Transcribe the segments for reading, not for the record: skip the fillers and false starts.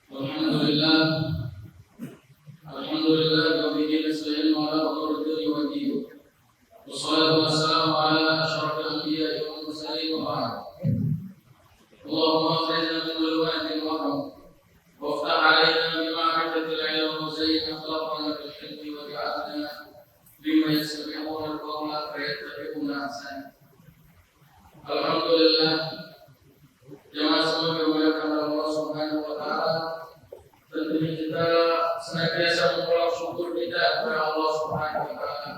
Alhamdulillah, Alhamdulillah, wabihi nasta'in ala umuri dunya wa din. Wassalatu wassalamu ala asyrafil anbiya'i wal mursalin wa ba'd. Allahumma akhrijna min dhulumatil wahm waftah 'alaina bi ma'rifatil 'ilm wa zayyinna akhlaqana bil hilmi wa ja'alna mimman yastami'una al-qawla fayattabi'una ahsana. Alhamdulillah, jemaah semua dimuliakan Allah Subhanahu wa taala. Tentunya kita senantiasa mengulang syukur kita kepada Allah Subhanahu wa taala.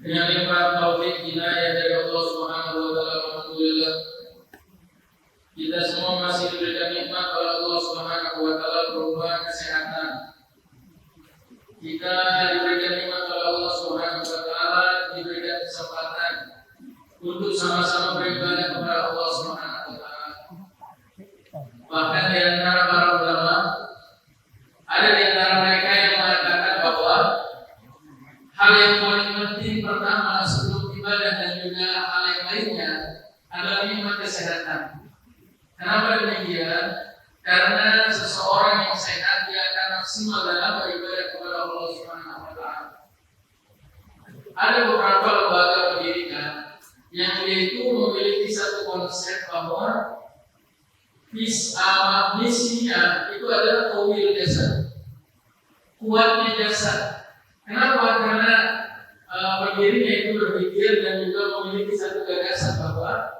Dengan nikmat taufik inayah dari Allah Subhanahu wa taala, alhamdulillah kita semua masih diberikan nikmat oleh Allah Subhanahu wa taala berupa kesehatan. Kita diberikan nikmat oleh Allah Subhanahu wa taala, diberikan kesempatan untuk sama-sama beribadah kepada Allah Subhanahu wa taala. Bahkan di antara para ulama, ada di antara mereka yang mengatakan bahwa hal yang paling penting pertama sebelum ibadah dan juga hal yang lainnya adalah nikmat kesehatan. Kenapa demikian? Karena seseorang yang sehat dia akan maksimal dalam beribadah kepada Allah Subhanahu wa taala. Ada beberapa lembaga pendidikan yang yaitu memiliki satu konsep bahwa misinya itu adalah tawil jasad, kuatnya jasad. Kenapa? Karena pendirinya itu berpikir dan juga memiliki satu gagasan bahwa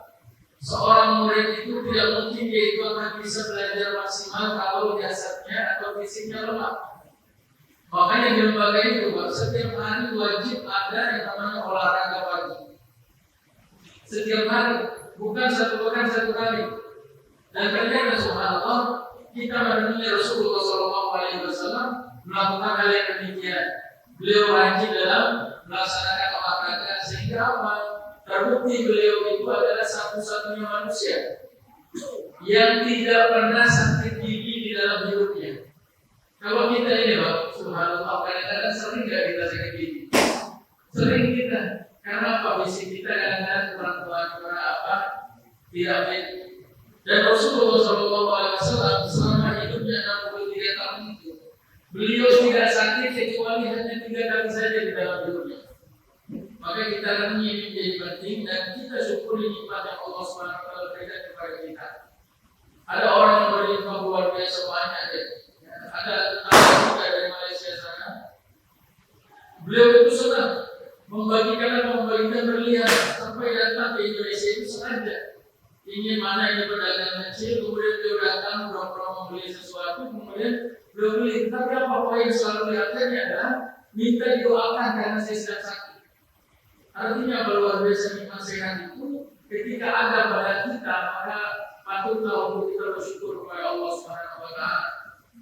seorang murid itu tidak mungkin dia itu akan bisa belajar maksimal kalau jasadnya atau fisiknya lemah. Makanya di lembaga itu setiap hari wajib ada yang namanya olahraga pagi. Setiap hari, bukan satu pekan satu kali. Dan ternyata subhanallah kita mendengar Rasulullah SAW melakukan hal yang demikian. Beliau rajin dalam melaksanakan olahraga sehingga apa? Terbukti beliau itu adalah satu-satunya manusia yang tidak pernah sakit gigi di dalam hidupnya. Kalau kita ini Pak, subhanallah kadang-kadang sering nggak kita sakit gigi? Sering kita. Karena apa? Fisik kita kadang-kadang kurang apa? Tidak fit. Dan Rasulullah SAW selama hidupnya 63 tahun itu, beliau tidak sakit kecuali hanya 3 kali saja di dalam hidupnya. Maka kita renungi ini menjadi penting dan kita syukuri nikmat yang Allah SWT berikan kepada kita. Ada orang yang berinfak luar biasa banyak deh. Ada juga dari Malaysia sana. Beliau itu senang membagikan berlian sampai datang ke Indonesia itu sengaja. Ingin mana ini pedagang kecil, kemudian dia datang pura-pura membeli sesuatu, kemudian beliau beli. Tapi apa poin selalu lihatnya adalah minta didoakan karena saya sedang sakit. Artinya luar biasa nikmat sehat itu ketika ada pada kita, maka patutlah untuk kita bersyukur kepada Allah Subhanahu wa taala.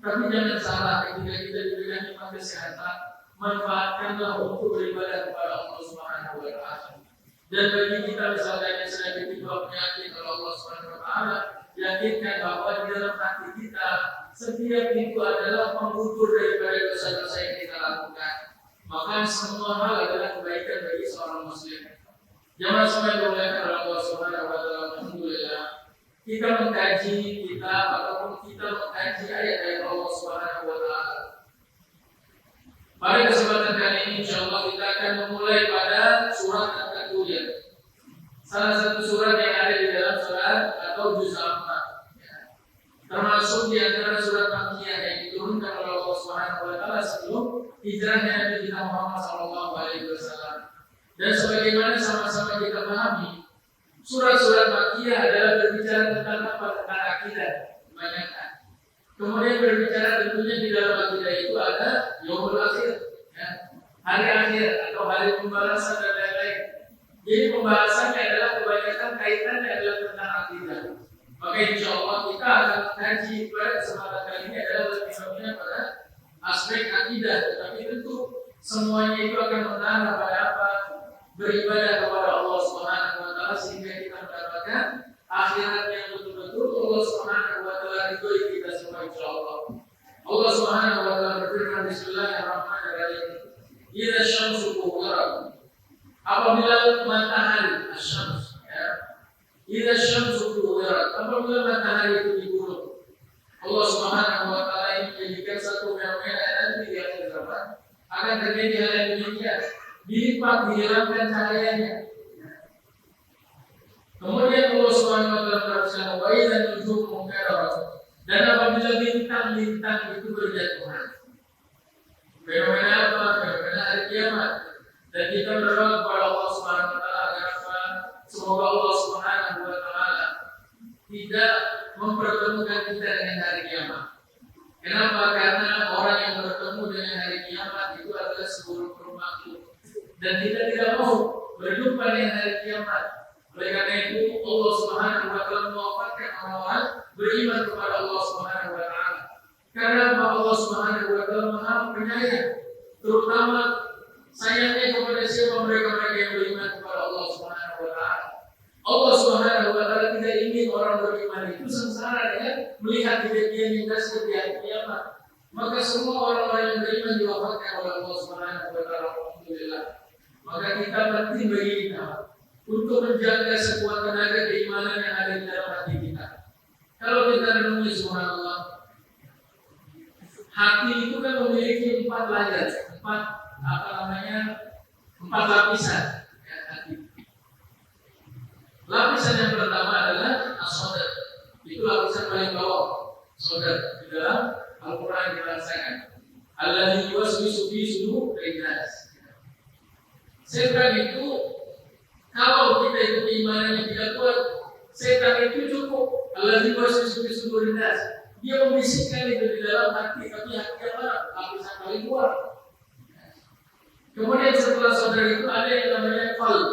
Tapi jangan salah, ketika kita diberikan nikmat kesehatan, manfaatkanlah untuk beribadah kepada Allah Subhanahu wa taala. Dan bagi kita misalnya yang sedang ditimpa penyakit oleh Allah Subhanahu wa taala, yakinkan bahwa di dalam hati kita setiap itu adalah pengukur daripada dosa-dosa yang kita lakukan. Maka semua hal adalah kebaikan bagi seorang muslim. Jangan sampai dimuliakan oleh Allah Subhanahu wa taala. Alhamdulillah kita mengkaji ayat dari Allah Subhanahu wa taala. Pada kesempatan kali ini insyaallah kita akan memulai pada surat Al-Qur'an. Salah satu surat yang ada di dalam surat atau juz 4. Termasuk di antara surat Makkiyah yang diturunkan oleh Allah Subhanahu wa taala sebelum hijrahnya Nabi kita Muhammad sallallahu alaihi wasallam. Dan sebagaimana sama-sama kita pahami, surat-surat Makkiyah adalah berbicara tentang apa? Tentang akidah, kebanyakan. Kemudian berbicara tentunya di dalam akidah itu ada yaumul akhir, ya, hari akhir atau hari pembalasan dan lain-lain. Jadi pembahasannya adalah kebanyakan kaitannya adalah tentang akidah. Maka insya Allah kita akan kaji pada kesempatan kali ini adalah lebih banyak pada aspek akidah. Tetapi tentu semuanya itu akan mengarah pada apa? Beribadah kepada Allah Subhanahu wa taala sehingga kita mendapatkan akhirat yang betul-betul Allah Subhanahu wa taala ridhoi kita semua insyaallah. Allah Subhanahu wa taala berfirman bismillahirrahmanirrahim. Idza syamsu kuwirat. Apabila matahari asyams, ya. Idza syamsu kuwirat, apabila matahari itu digulung. Allah Subhanahu wa taala ini menjadikan satu fenomena nanti di akhir zaman akan terjadi hal yang demikian, dilipat dihilangkan cahayanya. Kemudian Allah Subhanahu wa taala berfirman, "Wa idza nujumu kadarat." Dan apabila bintang-bintang itu berjatuhan. Fenomena apa? Fenomena hari kiamat. Dan kita berdoa kepada Allah Subhanahu wa taala agar apa? Semoga Allah Subhanahu wa taala tidak mempertemukan kita dengan hari kiamat. Kenapa? Karena orang yang bertemu dengan hari kiamat itu adalah seburuk-buruk makhluk. Dan kita tidak mau berjumpa dengan hari kiamat. Oleh karena itu Allah Subhanahu wa taala mewafatkan orang-orang beriman kepada Allah Subhanahu wa taala. Karena Allah Subhanahu wa taala Maha Penyayang, terutama sayangnya kepada siapa mereka yang beriman kepada Allah Subhanahu wa taala. Allah Subhanahu wa taala tidak ingin orang beriman itu sengsara dengan melihat kejadian yang dahsyat di hari kiamat. Maka semua orang-orang yang beriman diwafatkan oleh Allah Subhanahu wa taala. Alhamdulillah. Maka kita penting bagi kita untuk menjaga sekuat tenaga keimanan yang ada di dalam hati kita. Kalau kita renungi subhanallah, hati itu kan memiliki 4 layar, 4 lapisan ya, hati. Lapisan yang pertama adalah as-sadr. Itu lapisan paling bawah, sadr. Di dalam Al-Qur'an dirasakan. Allazi yuwaswisu fi sudurin nas. Setan itu, kalau kita itu keimanannya tidak kuat, setan itu cukup. Allazi yuwaswisu fi sudurin nas. Dia membisikkan itu di dalam hati, tapi hati apa? Lapisan paling bawah. Kemudian setelah sadar itu ada yang namanya qalb.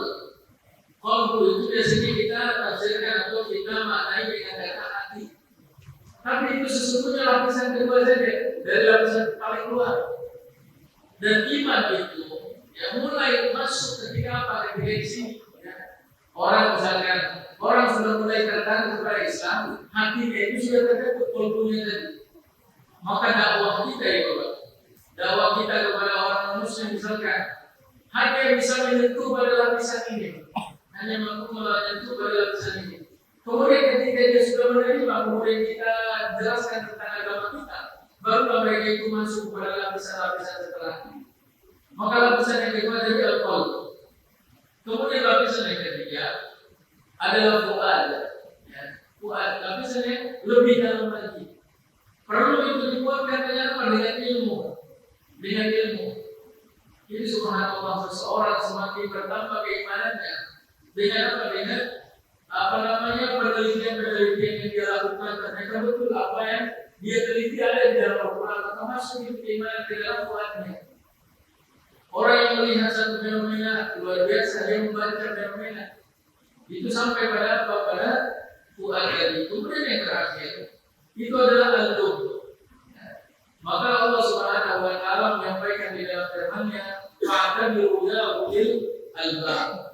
Qalb itu biasanya kita tafsirkan atau kita maknai dengan kata hati. Tapi itu sesungguhnya lapisan kedua saja dari lapisan paling luar. Dan iman itu ya mulai masuk ketika apa? Ketika di sini. Ya. Orang misalkan orang sudah mulai tertarik kepada Islam, hatinya itu sudah terbentuk qalbunya tadi. Maka dakwah kita itu, dakwah kita kepada orang Muslim misalkan, hanya bisa menyentuh pada lapisan ini. Hanya mampu menyentuh pada lapisan ini. Kemudian ketika dia sudah menerima, kemudian kita jelaskan tentang agama kita, baru mereka itu masuk pada lapisan-lapisan setelahnya. Maka lapisan yang kedua jadi al-qalb. Kemudian lapisan yang ketiga adalah fuad. Ya, fuad. Lapisannya lebih dalam lagi. Perlu itu dikuatkan dengan ilmu. Dengan ilmu. Jadi subhanallah, seseorang semakin bertambah keimanannya dengan apa? Dengan penelitian yang dia lakukan, ternyata betul apa yang dia teliti ada di dalam Al-Quran, atau masuk di keimanan ke dalam fuadnya. Orang yang melihat satu fenomena luar biasa, dia membaca fenomena itu sampai pada apa? Pada fuad tadi. Kemudian yang terakhir itu adalah al-lub. Maka Allah Subhanahu wa taala menyampaikan di dalam firman-Nya, "Fa'tabiru ya ulil albab."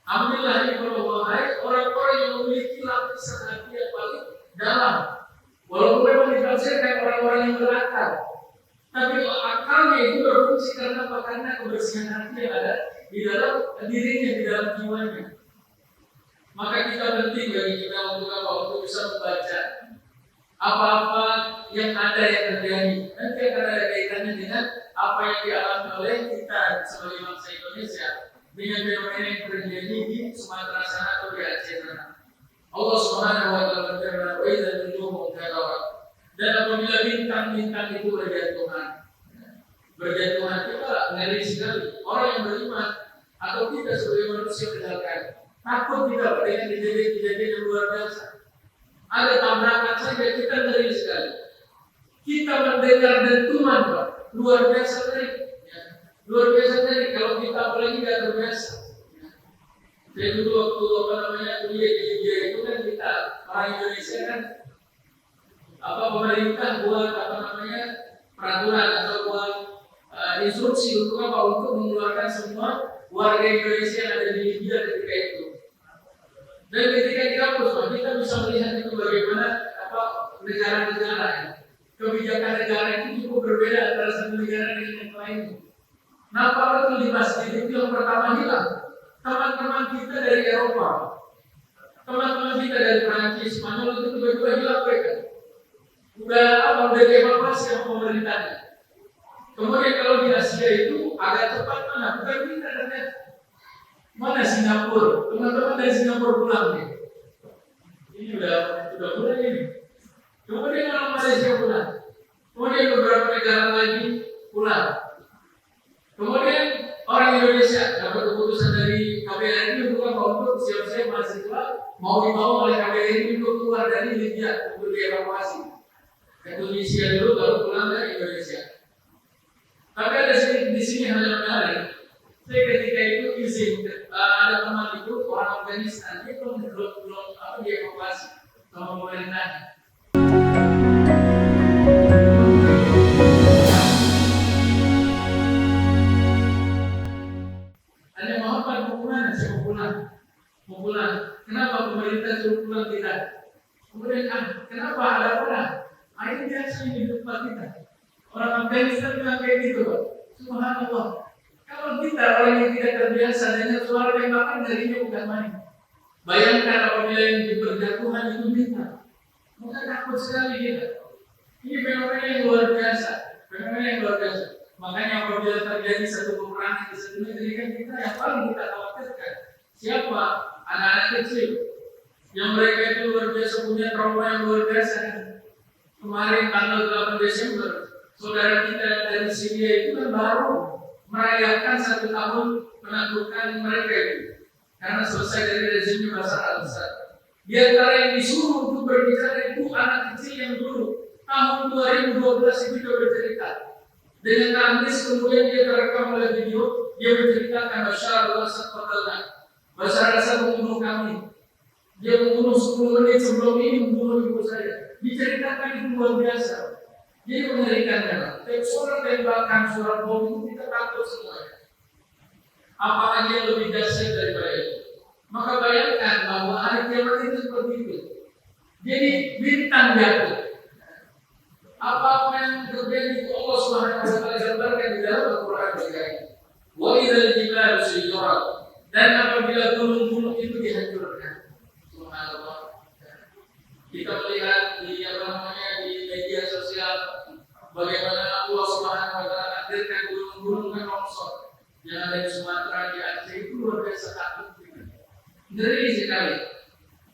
Alhamdulillah ini orang-orang yang memiliki lapisan hati yang paling dalam. Walaupun memang ditafsirkan orang-orang yang berakal, tapi akalnya itu berfungsi karena apa? Karena kebersihan hati yang ada di dalam dirinya, di dalam jiwanya. Maka kita penting bagi kita untuk apa? Untuk bisa membaca apa-apa yang ada yang terjadi. Nanti akan ada kaitannya dengan apa yang dialami oleh kita sebagai bangsa Indonesia dengan fenomena yang terjadi di Sumatera sana atau di Aceh sana. Allah Subhanahu wa taala berfirman, "Wa idza nujumu kadarat." Dan apabila bintang-bintang itu berjatuhan kita ngeri sekali. Orang yang beriman atau kita sebagai manusia misalkan takut kita dengan kejadian yang luar biasa. Ada tabrakan saja kita ngeri sekali. Kita mendengar dentuman, Pak, luar biasa ngeri. Luar biasa ngeri kalau kita apalagi tidak terbiasa. Saya dulu waktu kuliah di India itu kan kita orang Indonesia kan pemerintah buat peraturan atau buat instruksi untuk apa? Untuk mengeluarkan semua warga Indonesia yang ada di India ketika itu. Dan ketika dihapus, kita bisa melihat itu bagaimana negara-negara kebijakan negara itu cukup berbeda antara satu negara dengan yang lain. Nampak betul di masjid itu yang pertama hilang. Teman-teman kita dari Eropa, Teman-teman kita dari Prancis, Spanyol itu tiba-tiba hilang mereka. Udah dievakuasi sama pemerintahnya. Kemudian kalau di Asia itu agak cepat mana? Bukan kita ternyata. Mana Singapura? Teman-teman dari Singapura pulang nih. Ini udah mulai ini. Kemudian orang Malaysia pulang. Kemudian beberapa negara lagi pulang. Kemudian orang Indonesia dapat keputusan dari KBRI untuk siap-siap mahasiswa mau dibawa oleh KBRI untuk keluar dari Libya untuk dievakuasi ke Tunisia dulu baru pulang ke Indonesia. Tapi ada di sini hal yang menarik. Saya ketika itu izin ada teman itu orang Afghanistan dia belum dievakuasi sama pemerintah. Ada Muhammad mau pulang, saya mau pulang. Kenapa pemerintah suruh pulang tidak? Kemudian kenapa ada orang? Ini biasa di tempat kita. Orang Afghanistan bilang kayak gitu, Pak. Subhanallah. Kalau kita orang yang tidak terbiasa dengan suara tembakan darinya bukan main. Bayangkan apabila yang berjatuhan itu bintang. Maka takut sekali kita. Ini fenomena yang luar biasa. Makanya apabila terjadi satu peperangan di satu negeri kan kita yang paling kita khawatirkan. Siapa? Anak-anak kecil. Yang mereka itu luar biasa punya trauma yang luar biasa kan. Kemarin tanggal 8 Desember, saudara kita dari Syria itu kan baru merayakan 1 tahun penaklukan mereka itu. Karena selesai dari rezimnya Bashar al-Assad. Di antara yang disuruh untuk berbicara itu anak kecil yang dulu tahun 2012 itu dia bercerita. Dengan tangis kemudian dia terekam oleh video, dia menceritakan Bashar al-Assad fatalna. Bashar al-Assad membunuh kami. Dia membunuh 10 menit sebelum ini membunuh ibu saya. Diceritakan itu luar biasa. Jadi mengerikan memang. Suara tembakan, suara bom itu kita takut semuanya. Apa aja yang lebih dahsyat daripada itu? Maka bayangkan bahwa hari kiamat itu seperti itu. Jadi bintang jatuh. Apa yang terjadi itu Allah Subhanahu wa taala gambarkan di dalam Al-Qur'an ini. Wa idzal jibalu suyirat. Dan apabila gunung-gunung itu dihancurkan. Subhanallah. Kita melihat di media sosial bagaimana Allah Subhanahu wa taala takdirkan gunung-gunung yang longsor yang ada di Sumatera, di Aceh itu luar biasa takut. Ngeri sekali.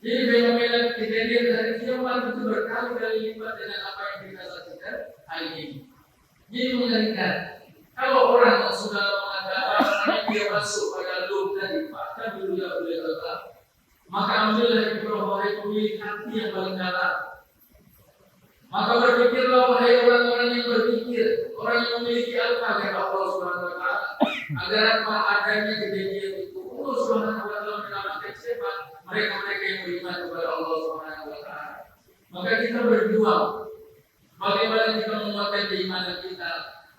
Jadi fenomena kejadian dari kiamat itu berkali-kali lipat dengan apa yang kita saksikan hari ini. Jadi mengerikan. Kalau orang yang sudah mengatakan dia masuk pada lub dari fakta dulu ya boleh tetap. Maka ambillah ibrah wahai pemilik hati yang paling dalam. Maka berpikirlah wahai orang-orang yang berpikir, orang yang memiliki alfa kepada Allah Subhanahu wa taala, agar apa adanya kejadian itu Allah Subhanahu wa taala menyelamatkan siapa? Mereka-mereka yang beriman kepada Allah Subhanahu wa taala. Maka kita berjuang bagaimana kita menguatkan keimanan kita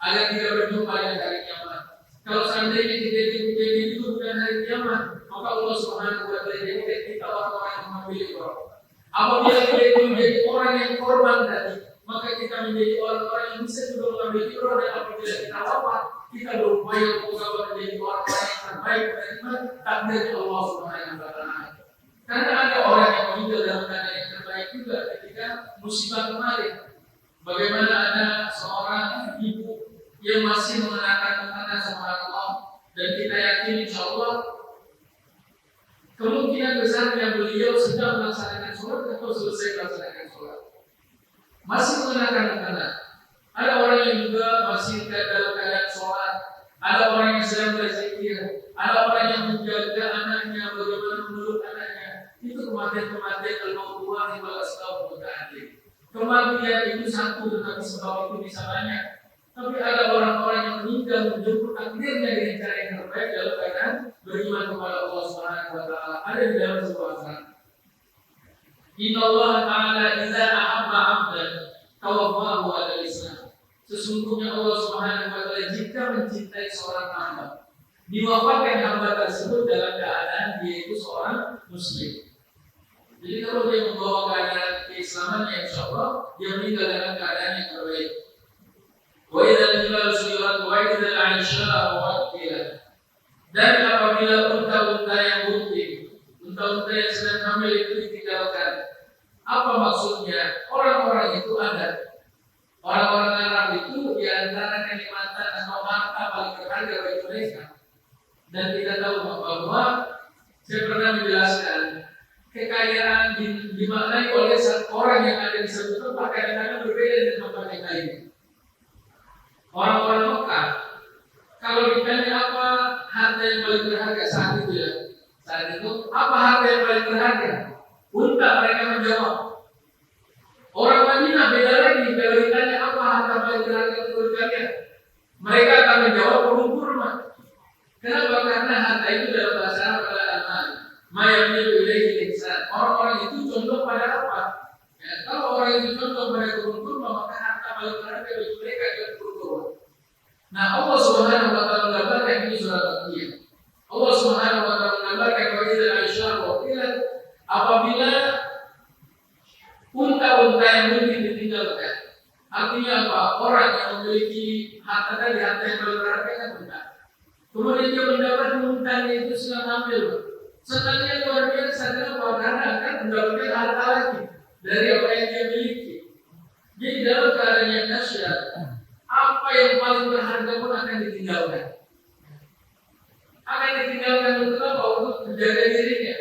agar tidak berjumpa dengan hari kiamat. Kalau seandainya kejadian itu bukan hari kiamat, maka Allah Subhanahu wa taala jadikan kita orang-orang yang memilih roh. Apabila kita itu menjadi orang yang korban tadi, maka kita menjadi orang-orang yang bisa juga mengambil roh, dan apabila kita wafat, kita berupaya untuk menjadi orang-orang yang terbaik menerima takdir Allah Subhanahu wa taala. Karena ada orang yang meninggal dalam keadaan yang terbaik juga ketika musibah kemarin. Bagaimana ada seorang ibu yang masih mengenakan mukena sama Allah, dan kita yakin insya Allah kemungkinan besar yang beliau sedang melaksanakan sholat atau selesai melaksanakan sholat masih mengenakan mukena. Ada orang yang juga masih dalam keadaan sholat, ada orang yang sedang berzikir, ada orang yang menjaga anaknya, bagaimana menurut anaknya. Itu kematian-kematian al-mawdu'ah yang balaslahu muta'adim. Kematian itu satu, tetapi sebab itu bisa banyak. Tapi ada orang-orang yang meninggal menjemput takdirnya dengan cara yang terbaik dalam keadaan beriman kepada Allah Subhanahu wa taala. Ada di dalam sebuah ayat. Inna Allah Ta'ala idza ahabba 'abdan tawaffahu 'ala al-Islam. Sesungguhnya Allah Subhanahu wa taala jika mencintai seorang hamba, diwafatkan hamba tersebut dalam keadaan dia itu seorang muslim. Jadi kalau dia membawa keadaan keislamannya, insya Allah dia meninggal dalam keadaan yang terbaik. Wa idzal jibalu suyirat wa idzal 'arsyu mu'attilat. Dan apabila unta-unta yang unta-unta yang sedang hamil itu ditinggalkan. Apa maksudnya? Orang-orang itu ada. Orang-orang Arab itu di antara kenikmatan atau harta paling berharga bagi mereka. Dan kita tahu bahwa saya pernah menjelaskan kekayaan dimaknai oleh orang yang ada di satu tempat kadang-kadang berbeda dengan tempat yang lain. Orang-orang Mekah, kalau ditanya apa harta yang paling berharga saat itu apa harta yang paling berharga? Unta, mereka menjawab. Orang Madinah beda lagi, kalau ditanya apa harta paling berharga menurut kalian, mereka akan menjawab pohon kurma. Kenapa? Karena harta itu dalam bahasa Arab adalah amal. Mayamilu ilaihi insan. Orang-orang itu contoh pada apa? Ya, kalau orang itu contoh pada pohon kurma, maka harta paling berharga bagi mereka adalah pohon kurma. Nah, Allah Subhanahu wa taala menggambarkan ini surat Al-Anbiya. Allah Subhanahu wa taala menggambarkan bahwa idza asyara apabila unta-unta yang mungkin ditinggalkan. Artinya apa? Orang yang memiliki harta tadi, harta yang berharga kan unta. Kemudian dia mendapat untanya itu sedang hamil. Senangnya luar biasa karena akan mendapatkan harta lagi dari apa yang dia miliki. Jadi dalam keadaan yang dahsyat, apa yang paling berharga pun akan ditinggalkan. Akan ditinggalkan untuk apa? Untuk menjaga dirinya.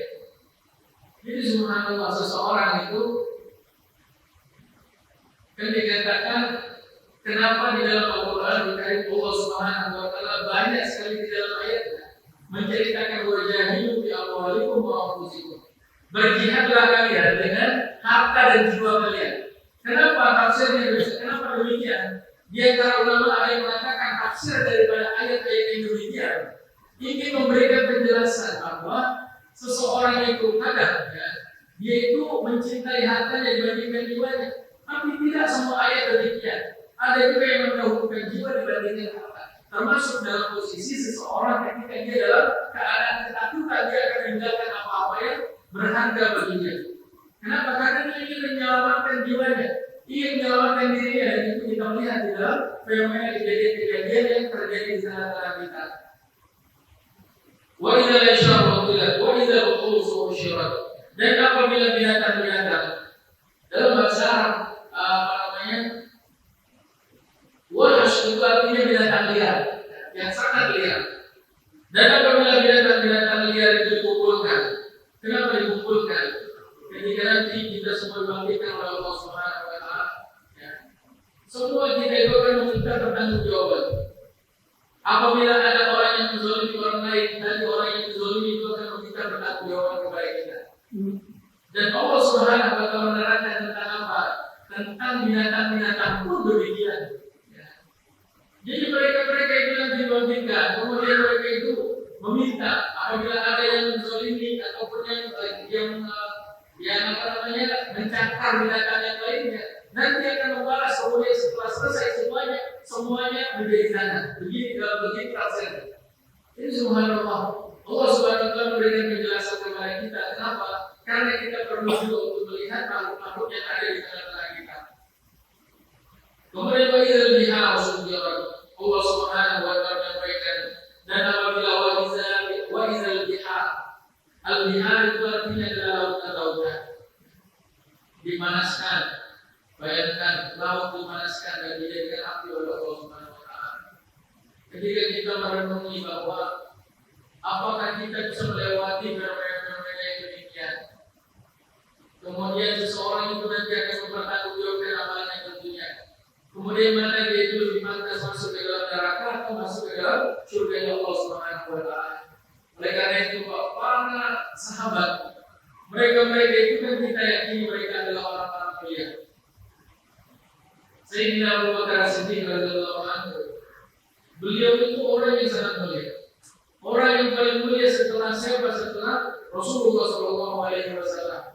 Jadi subhanallah, seseorang itu kan dikatakan kenapa di dalam Al-Quran Allah Subhanahu wa taala banyak sekali di dalam ayatnya menceritakan wajahidu bi amwalikum wa anfusikum. Berjihadlah kalian dengan harta dan jiwa kalian. Kenapa tafsirnya begitu? Kenapa demikian? Di antara ulama ada yang mengatakan tafsir daripada ayat-ayat yang demikian ingin memberikan penjelasan bahwa seseorang itu kadang dia itu mencintai hartanya dibandingkan jiwanya. Tapi tidak semua ayat demikian. Ada juga yang mendahulukan jiwa dibandingkan harta. Termasuk dalam posisi seseorang ketika dia dalam keadaan ketakutan, dia akan meninggalkan apa-apa yang berharga baginya. Kenapa? Karena dia ingin menyelamatkan jiwanya, ingin menyelamatkan dirinya. Dan itu kita melihat di dalam fenomena kejadian-kejadian yang terjadi di tengah-tengah kita. Wa idza yasharu wa idza al-qulusu ushirat. Dan apabila binatang-binatang dalam bahasa Arab wahash itu artinya binatang liar yang sangat liar. Dan apabila binatang-binatang liar itu dikumpulkan, kenapa dikumpulkan? Ketika nanti kita semua dibangkitkan oleh Allah Subhanahu wa taala, semua kita itu akan meminta pertanggungjawaban. Apabila ada orang yang menzalimi orang lain, dan orang yang menzalimi itu akan meminta pertanggungjawaban kepada kita. Dan Allah Subhanahu wa taala menerangkan tentang apa? Tentang binatang-binatang pun demikian. Jadi mereka itu nanti dibangkitkan, kemudian mereka itu meminta apabila ada yang menzalimi ataupun yang mencakar binatang yang lainnya, nanti akan membalas. Kemudian setelah selesai semuanya menjadi tanah. Begini tafsir. Ini subhanallah. Allah Subhanahu wa taala memberikan penjelasan kepada kita. Kenapa? Karena kita perlu juga untuk melihat makhluk-makhluk yang ada di tengah-tengah kita. Kemudian bagi al-bihar Allah Subhanahu wa taala menyampaikan, dan apabila wa izal bihar, al-bihar itu artinya adalah lautan-lautan dimanaskan. Bayangkan laut dimanaskan dan dijadikan api oleh Allah Subhanahu wa taala. Ketika kita merenungi bahwa apakah kita bisa melewati fenomena-fenomena yang demikian, kemudian seseorang itu nanti akan mempertanggungjawabkan amalannya tentunya. Kemudian mana dia itu lebih pantas masuk ke dalam neraka atau masuk ke dalam surga Allah Subhanahu wa taala. Oleh karena itu para sahabat, mereka itu kan kita yakini mereka adalah orang-orang mulia. Sayyidina Abu Bakar As-Siddiq radhiyallahu anhu, beliau itu orang yang sangat mulia. Orang yang paling mulia setelah siapa? Setelah Rasulullah sallallahu alaihi wasallam.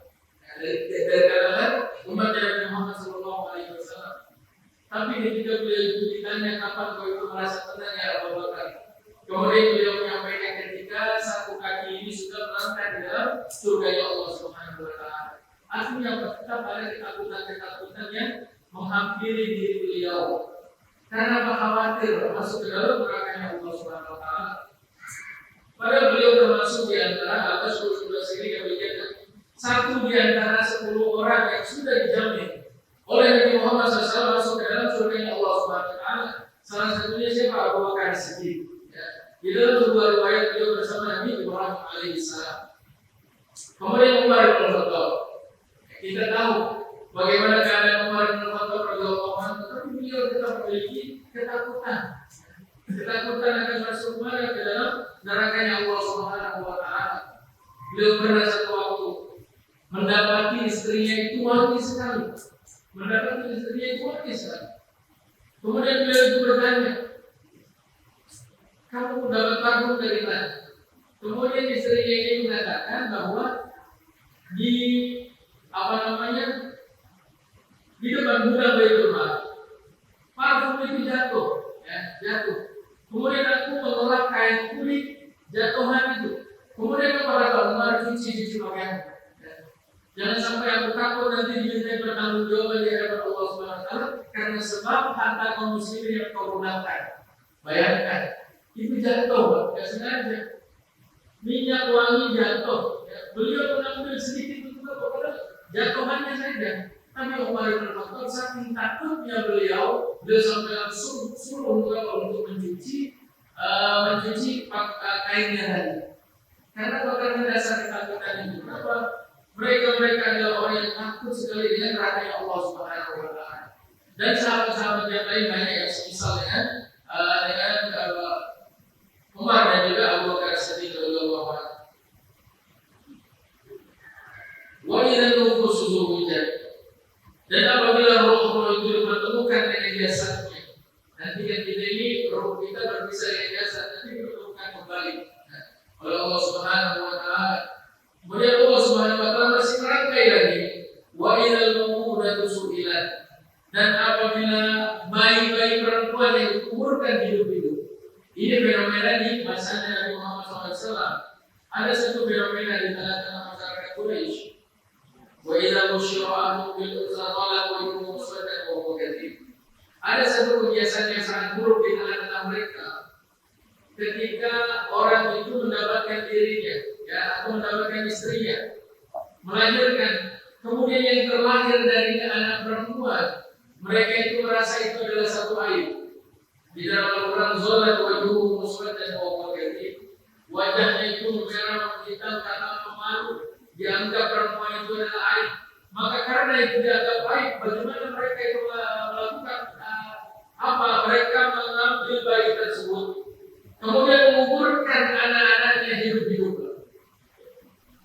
Dari kalangan umat Nabi Muhammad sallallahu alaihi wasallam. Tapi ketika beliau itu ditanya kapan kau itu merasa tenang ya Abu Bakar, kemudian beliau menyampaikan ketika satu kaki ini sudah melangkah di dalam surga Allah Subhanahu wa taala. Artinya tetap ada ketakutan yang menghampiri diri beliau karena khawatir masuk ke dalam neraka Allah Subhanahu wa taala. Padahal beliau termasuk di antara atas 10 sini yang berjaga. Satu di antara 10 orang yang sudah dijamin oleh Nabi Muhammad SAW masuk ke dalam surga Allah Subhanahu Wa Taala. Salah satunya siapa? Abu Bakar Siddiq. Ya. Di dalam sebuah riwayat beliau bersama Nabi Ibrahim alaihissalam. Kemudian Umar bin Khattab. Kita tahu bagaimana keadaan Umar bin Khattab radhiyallahu anhu, tapi beliau tetap memiliki ketakutan. Ketakutan akan masuk ke dalam nerakanya Allah Subhanahu Wa Taala. Beliau pernah satu waktu mendapati istrinya itu wangi sekali. Kemudian beliau itu bertanya, kamu dapat parfum dari mana? Kemudian istrinya ini mengatakan bahwa di di depan gudang Baitul Mal, parfum itu jatuh. Kemudian aku menolak kain kulit jatuhan itu. Kemudian kepada Umar cuci pakaian. Jangan sampai aku takut nanti dimintai pertanggungjawaban di hadapan Allah Subhanahu Wa Taala karena sebab harta kaum muslimin yang kau gunakan. Bayangkan, itu jatuh, nggak sengaja. Minyak wangi jatuh. Beliau mengambil sedikit itu kepada jatuhannya saja. Tapi Umar bin Khattab saking takutnya beliau sampai langsung suruh untuk mencuci kainnya tadi. Karena karena dasar ketakutan itu, kenapa? Mereka adalah orang yang takut sekali dengan rahmat Allah Subhanahu Wa Taala. Dan sahabat-sahabat yang lain banyak yang semisal dengan Umar dan juga Abu Bakar Siddiq radhiyallahu anhu. Wa idza nufusu zuwijat. Dan apabila roh itu bertemukan dengan jasadnya, nanti kan kita ini roh kita berpisah dengan jasad, nanti bertemukan kembali oleh Allah Subhanahu Wa Taala. Kemudian Allah Subhanahu Wa Taala masih merangkai lagi. Wa idzal mau'udatu su'ilat. Dan apabila bayi-bayi perempuan yang dikuburkan hidup-hidup. Ini fenomena di masanya Nabi Muhammad SAW. Ada satu fenomena di tengah-tengah masyarakat Quraisy. Wa idza busyira ahadun bil unsa qala wa yu'minu muswaddan wa huwa kadhib. Ada satu kebiasaan yang sangat buruk di tengah-tengah mereka. Ketika orang itu mendapatkan dirinya, atau mendapatkan istrinya, melahirkan, kemudian yang terlahir dari anak perempuan, mereka itu merasa itu adalah satu aib. Di dalam Al-Quran, zolat wajuhu muswaddan wa huwa kadhib. Wajahnya itu merah menghitam karena pemalu, dianggap perempuan itu adalah aib. Maka karena itu dianggap aib, bagaimana mereka itu melakukan mereka mengambil bayi tersebut, kemudian menguburkan anak-anaknya hidup-hidup.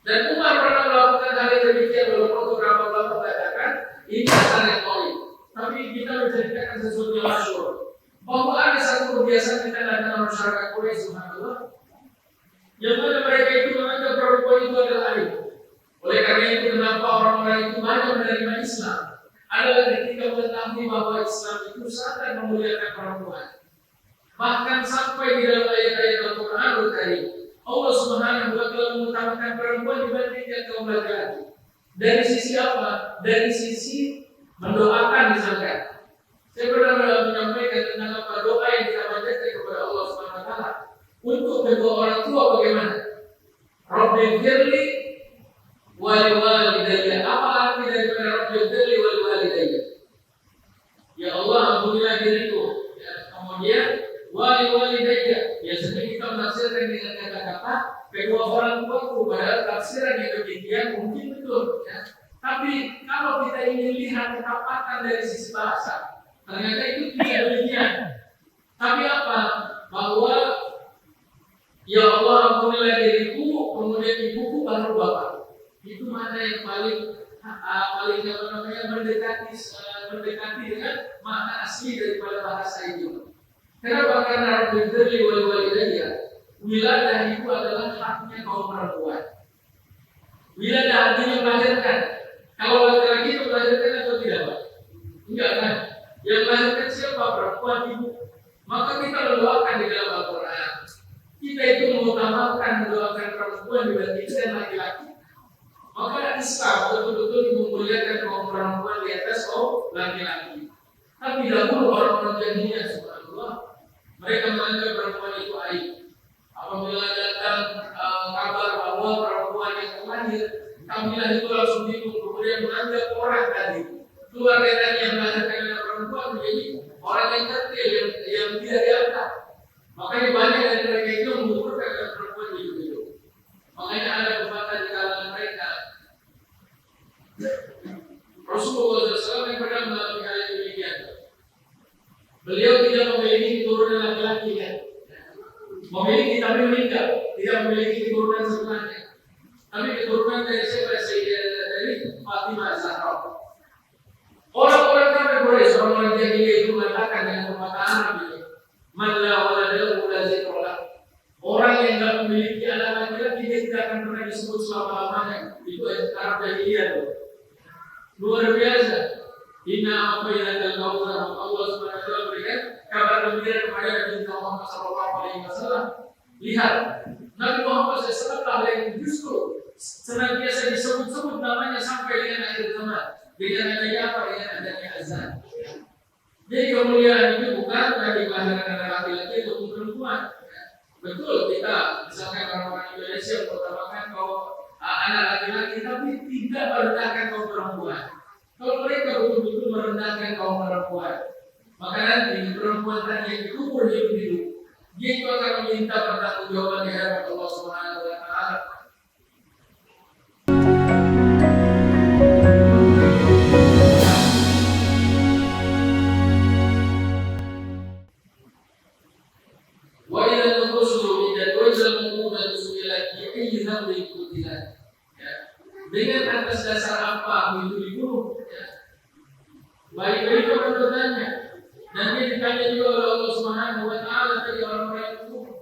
Dan Umar pernah melakukan hal yang demikian walaupun beberapa ulama mengatakan ini sangat baik. Tapi kita menceritakan sesuatu yang masyhur bahwa ada satu kebiasaan di tengah-tengah masyarakat Quraisy, subhanallah, yang mana mereka itu menganggap perempuan itu adalah aib. Oleh karena itu kenapa orang-orang itu banyak menerima Islam adalah ketika mengetahui bahwa Islam itu sangat memuliakan perempuan. Bahkan sampai di dalam ayat-ayat Al-Quranul Karim, Allah Subhanahu Wa Taala mengutamakan perempuan dibandingkan kaum laki-laki. Dari sisi apa? Dari sisi mendoakan misalkan. Saya pernah menyampaikan tentang apa doa yang kita panjatkan kepada Allah Subhanahu Wa Taala untuk kedua orang tua bagaimana? Rabbighfirli wal walidayya. Apa arti daripada Rabbighfirli wal walidayya? Ya Allah, ampunilah diriku. Kemudian walidayya, ya seperti kita menafsirkan dengan kata-kata kedua orang tuaku, padahal tafsiran yang demikian mungkin betul, ya. Tapi kalau kita ingin lihat ketepatan dari sisi bahasa, ternyata itu tidak demikian. Tapi apa? Bahwa ya Allah ampunilah diriku, kemudian ibuku baru bapak. Itu mana yang paling mendekati dengan makna asli daripada bahasa itu. Kenapa? Karena Rabbighfirli wal walidayya, wiladah itu adalah haknya kaum perempuan. Wiladah artinya melahirkan. Kalau laki-laki itu melahirkan atau tidak, Pak? Enggak kan? Yang melahirkan siapa? Perempuan, ibu. Maka kita mendoakan di dalam Al-Quran. Kita itu mengutamakan mendoakan perempuan dibandingkan laki-laki. Maka Islam betul-betul memuliakan kaum perempuan di atas kaum laki-laki. Tapi dahulu orang-orang jahiliyah, subhanallah, mereka menganggap perempuan itu aib. Apabila datang Nah itu langsung bingung, kemudian menganggap orang tadi keluarga tadi yang melahirkan anak perempuan menjadi orang yang tertil, yang tidak diangkat. Makanya banyak dari mereka itu mengukurkan anak perempuan hidup. Makanya ada pepatah di kalangan mereka. Rasulullah SAW yang pernah mengalami hal yang demikian. Beliau tidak memiliki keturunan laki-laki kan? Memiliki tapi meninggal, tidak memiliki keturunan sebenarnya. Tapi keturunan dari siapa? Dari Fatimah Zahra. Orang-orang kafir Quraisy, orang-orang jahiliyah itu mengatakan dengan perkataan ini, "Man la walada la zikra." Orang yang tidak memiliki anak laki-laki dia tidak akan pernah disebut selama-lamanya. Itu Arab jahiliyah tuh. Luar biasa. Inna a'tainakal kautsar. Allah Subhanahu wa taala berikan kabar gembira kepada Nabi Muhammad SAW. Lihat, Nabi Muhammad SAW yang justru senantiasa disebut-sebut namanya sampai dengan akhir zaman. Dengan adanya apa? Dengan adanya azan. Jadi kemuliaan itu bukan dari kelahiran anak laki-laki atau perempuan. Betul, kita misalkan orang-orang Indonesia mengutamakan kaum anak laki-laki, tapi tidak merendahkan kaum perempuan. Kalau mereka betul-betul merendahkan kaum perempuan, maka nanti perempuan tadi yang dikubur hidup-hidup, dia itu akan meminta pertanggungjawaban di hadapan Allah Subhanahu wa taala. Dengan atas dasar apa itu dibunuh? Baik itu akan bertanya. Nanti ditanya juga oleh Allah Subhanahu wa taala dari orang-orang itu.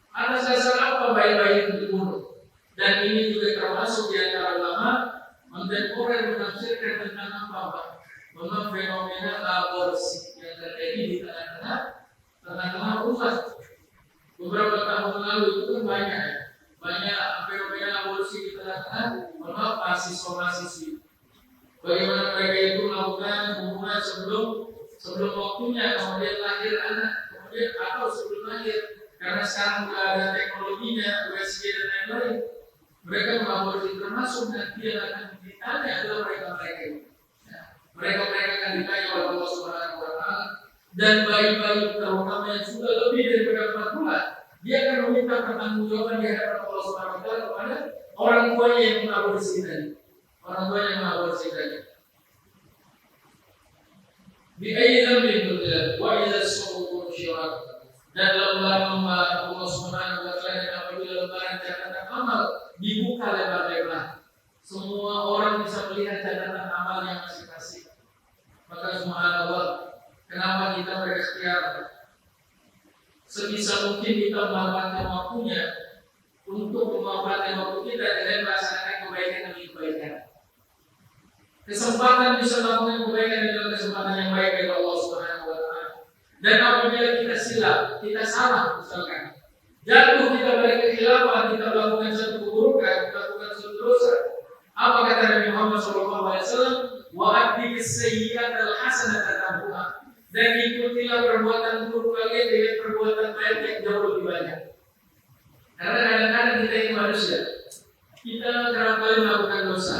Atas dasar apa bayi-bayi itu dibunuh? Dan ini juga termasuk di antara ulama kontemporer menafsirkan tentang apa? Tentang fenomena aborsi yang terjadi di tengah-tengah umat. Beberapa tahun lalu itu kan banyak fenomena aborsi di tengah-tengah mahasiswa-mahasiswi. Bagaimana mereka itu melakukan hubungan sebelum waktunya, kemudian lahir anak, kemudian atau sebelum lahir, karena sekarang sudah ada teknologinya, USG dan lain-lain. Mereka mengaborsi, termasuk nanti yang akan ditanya adalah mereka itu. Mereka akan ditanya oleh Allah Subhanahu wa taala, dan bayi-bayi terutama yang sudah lebih daripada 4 bulan, dia akan meminta pertanggungjawaban di hadapan Allah Subhanahu wa taala kepada orang tuanya yang mengaborsi tadi. Orang tuanya yang mengaborsi tadi. Bi ayyi dhanbin qutilat wa idza as-suhuf syirat. Dan lembaran Allah Subhanahu wa taala yang apabila lembaran catatan amal dibuka lebar-lebar, semua orang bisa melihat catatan amalnya masing-masing. Maka subhanallah, kenapa kita berikhtiar sebisa mungkin kita memanfaatkan waktunya untuk memanfaatkan waktu kita dengan melaksanakan kebaikan demi kebaikan. Kesempatan bisa melakukan kebaikan adalah kesempatan yang baik dari Allah Subhanahu wa taala. Dan apabila kita silap, kita salah misalkan, jatuh kita balik ke khilafah, kita melakukan satu keburukan, kita melakukan satu dosa. Apa kata Nabi Muhammad SAW? Wa aqdi bis-sayyi'at al-hasanata tamhuha. Dan ikutilah perbuatan buruk kalian dengan perbuatan baik yang jauh lebih banyak. Karena kadang-kadang kita ini manusia, kita kerap kali melakukan dosa.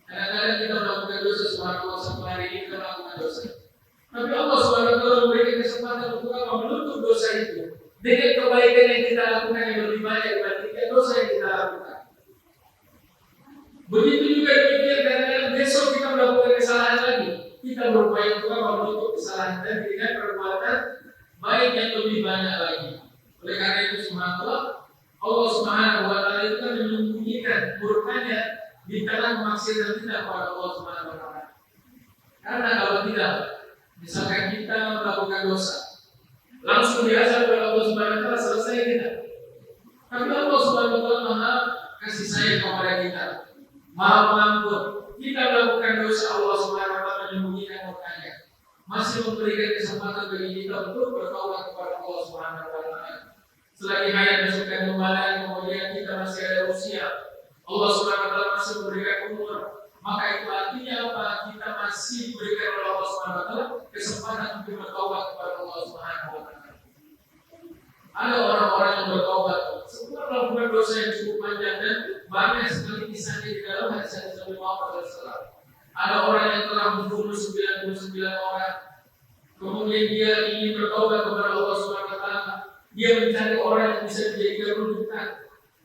Kadang-kadang kita melakukan dosa, subhanallah, satu hari ini kita melakukan dosa. Tapi Allah Subhanahu wa taala memberikan kesempatan untuk apa? Menutup dosa itu dengan kebaikan yang kita lakukan yang lebih banyak dibandingkan dosa yang kita lakukan. Begitu juga demikian kadang-kadang besok kita melakukan kesalahan lagi. Kita berupaya untuk menutup kesalahan tadi dengan perbuatan baik yang lebih banyak lagi. Oleh karena itu subhanallah, Allah Subhanahu wa taala itu kan menyembunyikan murkanya di tengah kemaksiatan kita kepada Allah Subhanahu wa taala. Karena kalau tidak, misalkan kita melakukan dosa, langsung diazab oleh Allah Subhanahu wa taala, selesai kita. Tapi Allah Subhanahu wa taala Maha kasih sayang kepada kita, Maha Pengampun. Kita melakukan dosa, Allah Subhanahu wa taala menyembunyikan murkanya, masih memberikan kesempatan bagi kita untuk bertaubat kepada Allah Subhanahu wa taala. Selagi hayat masukkan kembali, kemudian kita masih ada usia, Allah Subhanahu wa taala masih memberikan umur, maka itu artinya apa? Kita masih diberikan oleh Allah Subhanahu wa taala kesempatan untuk bertaubat kepada Allah Subhanahu wa taala. Ada orang-orang yang bertaubat setelah melakukan dosa yang cukup panjang dan banyak sekali kisahnya di dalam hadis Nabi Muhammad SAW. Ada orang yang telah membunuh 99 orang, kemudian dia ingin bertobat kepada Allah Subhanahu Wa Taala. Dia mencari orang yang bisa dijadikan rujukan,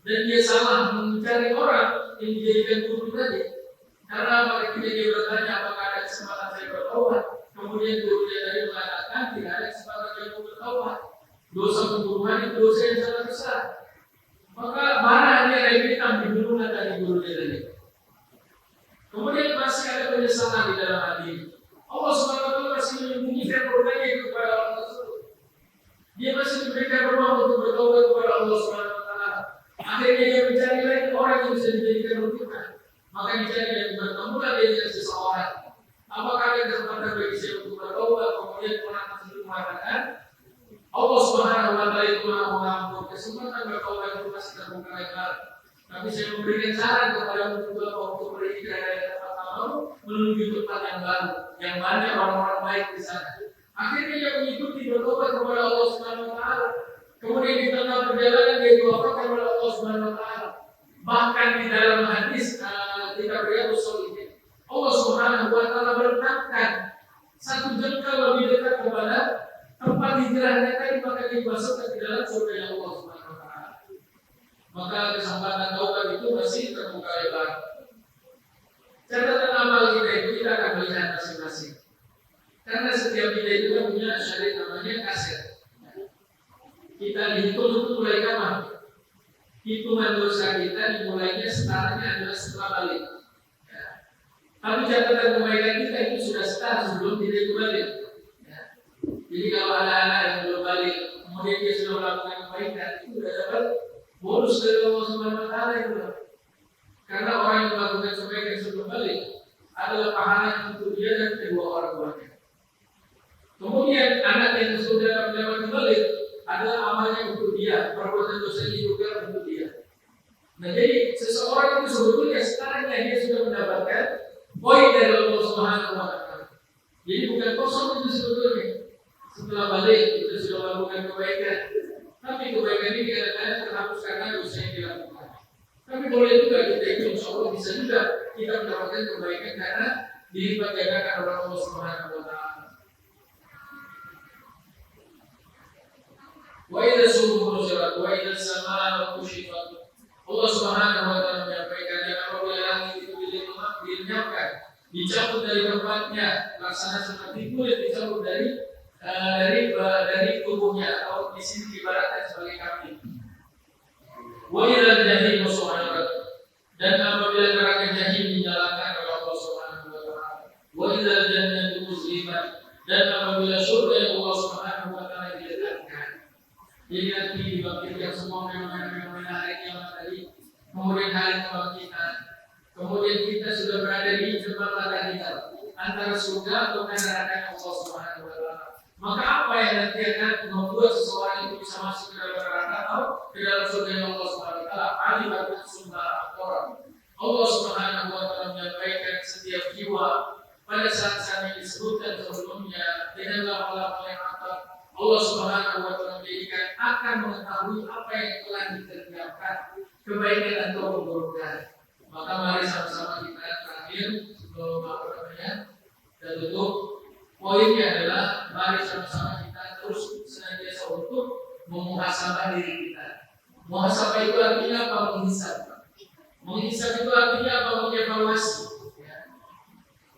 dan dia salah mencari orang yang dijadikan guru tadi. Karena pada ketika dia bertanya apakah ada kesempatan saya bertobat, kemudian gurunya tadi mengatakan tidak ada kesempatan dia bertobat. Dosa pembunuhan itu dosa yang sangat besar. Maka marah dia rebitan dibunuhlah tadi gurunya tadi. Kemudian masih ada penyesalan di dalam hati. Allah Subhanahu Wa Taala masih menyembunyikan berbagai kepada orang tersebut. Dia masih memberikan ruang untuk bertobat kepada Allah Subhanahu Wa Taala. Akhirnya dia mencari lagi orang yang bisa dijadikan rujukan. Maka dicari dan bertemulah dia dengan seseorang. Apakah ada kesempatan bagi saya untuk bertobat? Kemudian orang tersebut mengatakan, Allah Subhanahu Wa Taala itu Maha Pengampun. Kesempatan bertobat itu masih terbuka lebar. Tapi saya memberikan saran kepada juga untuk berhijrah dari tempat lalu menuju tempat yang baru, yang banyak orang-orang baik di sana. Akhirnya dia mengikuti bertobat kepada Allah Subhanahu Wa Taala. Kemudian di tengah perjalanan dia diwafatkan oleh Allah Subhanahu Wa Taala. Bahkan di dalam hadis kita Riyadhus Shalihin, Allah Subhanahu Wa Taala menetapkan satu jengkal lebih dekat kepada tempat hijrahnya tadi, maka dimasukkan ke dalam surga Allah Subhanahu Wa Taala. Maka kesempatan taubat itu masih terbuka lebar. Catatan amal kita itu kita akan melihat masing-masing. Karena setiap kita itu kan punya syariat namanya kaset. Kita hitung itu mulai kapan? Hitungan dosa kita dimulainya startnya adalah setelah balik. Ya. Tapi catatan kebaikan kita itu sudah start sebelum kita itu balik. Ya. Jadi kalau ada anak yang belum balik, kemudian dia sudah melakukan kebaikan, itu sudah dapat bonus dari Allah Subhanahu Wa Taala itu. Karena orang yang melakukan kebaikan sebelum balik adalah pahala untuk dia dan kedua orang tuanya. Kemudian anak yang sudah melewati balik adalah amalnya untuk dia, perbuatan dosanya juga untuk dia. Nah, jadi seseorang itu sebetulnya setelahnya dia sudah mendapatkan poin dari Allah Subhanahu Wa Taala. Jadi bukan kosong itu sebetulnya. Setelah balik kita sudah melakukan kebaikan, tapi kebaikan ini kadang-kadang terhapus karena dosa yang dilakukan. Tapi boleh juga kita itu insya Allah bisa juga kita mendapatkan kebaikan karena dilipat gandakan oleh Allah Subhanahu Wa Taala. Wa idza subuh nuzirat wa idza samaa kushifat. Allah Subhanahu Wa Taala menyampaikan dan apabila langit itu dilenyapkan, dicabut dari tempatnya, laksana seperti kulit dicabut dari tubuhnya, atau di sini diibaratkan sebagai kambing. Wa idza jahim su'arat, dan apabila neraka jahim dinyalakan oleh Allah Subhanahu Wa Taala. Wa idza jannatu uzlimat, dan apabila surga yang Allah Subhanahu Wa Taala diletakkan. Jadi nanti dibangkitkan semua fenomena-fenomena hari kiamat tadi, kemudian hari kebangkitan, kemudian kita sudah berada di depan mata kita antara surga atau neraka Allah Subhanahu Wa Taala. Maka apa yang nanti akan membuat seseorang itu bisa masuk ke dalam neraka atau ke dalam surga Allah Subhanahu Wa Taala? Alimatun summa orang. Allah Subhanahu Wa Taala menyampaikan setiap jiwa pada saat-saat yang disebutkan sebelumnya dengan lafal-lafal yang atas. Allah Subhanahu Wa Taala menjadikan akan mengetahui apa yang telah dikerjakan, kebaikan atau keburukan. Maka mari sama-sama kita terakhir sebelum dan tutup. Poinnya adalah mari sama-sama kita terus senantiasa untuk memuhasabah diri kita. Muhasabah itu artinya apa? Menghisab. Menghisab itu artinya apa? Mengevaluasi.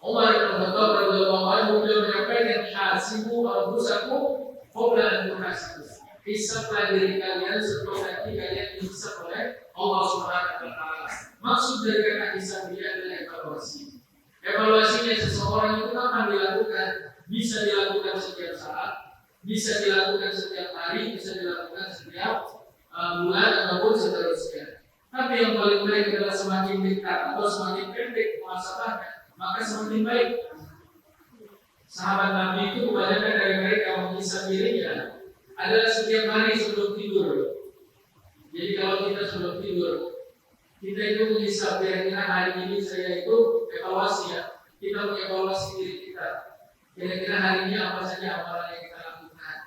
Umar bin Khattab radhiyallahu anhu beliau menyampaikan hasibu anfusakum qabla an tuhasibu. Hisablah diri kalian sebelum nanti kalian dihisab oleh Allah Subhanahu Wa Taala. Maksud dari kata hisab ini adalah evaluasi. Evaluasinya seseorang itu kapan dilakukan? Bisa dilakukan setiap saat, bisa dilakukan setiap hari, bisa dilakukan setiap bulan ataupun seterusnya. Tapi yang paling baik adalah semakin dekat atau semakin pendek muhasabahnya, maka semakin baik. Sahabat Nabi itu kebanyakan dari mereka menghisab dirinya adalah setiap hari sebelum tidur. Jadi kalau kita sebelum tidur, kita itu menghisab kira-kira hari ini saya itu evaluasi ya. Kita mengevaluasi diri kita. Kira-kira hari ini apa saja amalan yang kita lakukan.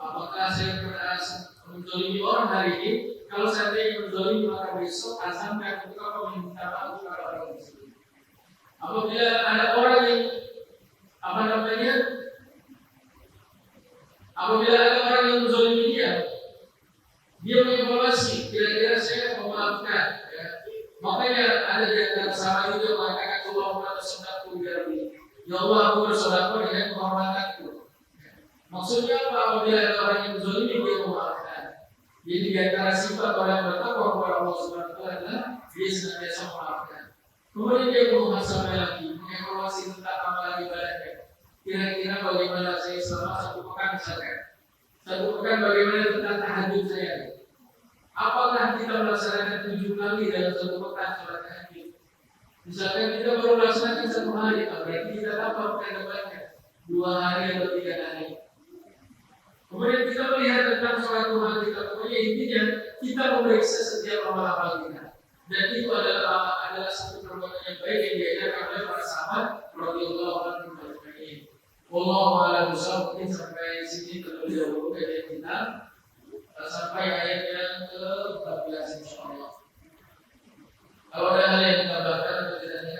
Apakah saya pernah menzalimi orang hari ini, kalau seandainya menzalimi maka besok azamkan untuk apa meminta maaf kepada orang tersebut. Apabila ada orang yang apabila ada orang yang menzalimi dia mengevaluasi, kira-kira saya memaafkan. Ya. Makanya ada di antara sahabat itu yang mengatakan Allahumma tasaddaqtu bi rabbi. Ya Allah, aku bersedekah dengan kehormatanku. Maksudnya apa? Apabila ada orang yang menzalimi dia memaafkan. Jadi di antara sifat orang yang bertakwa kepada Allah Subhanahu wa taala adalah dia senantiasa memaafkan. Kemudian dia muhasabah lagi, mengevaluasi tentang amalan ibadahnya. Kira-kira bagaimana saya selama 1 pekan misalkan. 1 pekan bagaimana tentang tahajud saya? Apakah kita melaksanakan 7 kali dalam 1 pekan sholat tahajud? Misalkan kita baru melaksanakan 1 hari, berarti kita dapat pekan depannya 2 hari atau 3 hari. Kemudian kita melihat tentang sholat Tuhan kita, pokoknya intinya kita memeriksa setiap amal-amal kita. Dan itu adalah satu perbuatan yang baik yang diajarkan oleh para sahabat radhiyallahu anhum ajma'in. Wallahu a'lam bishawab. Mungkin sampai sini terlebih dahulu kajian kita.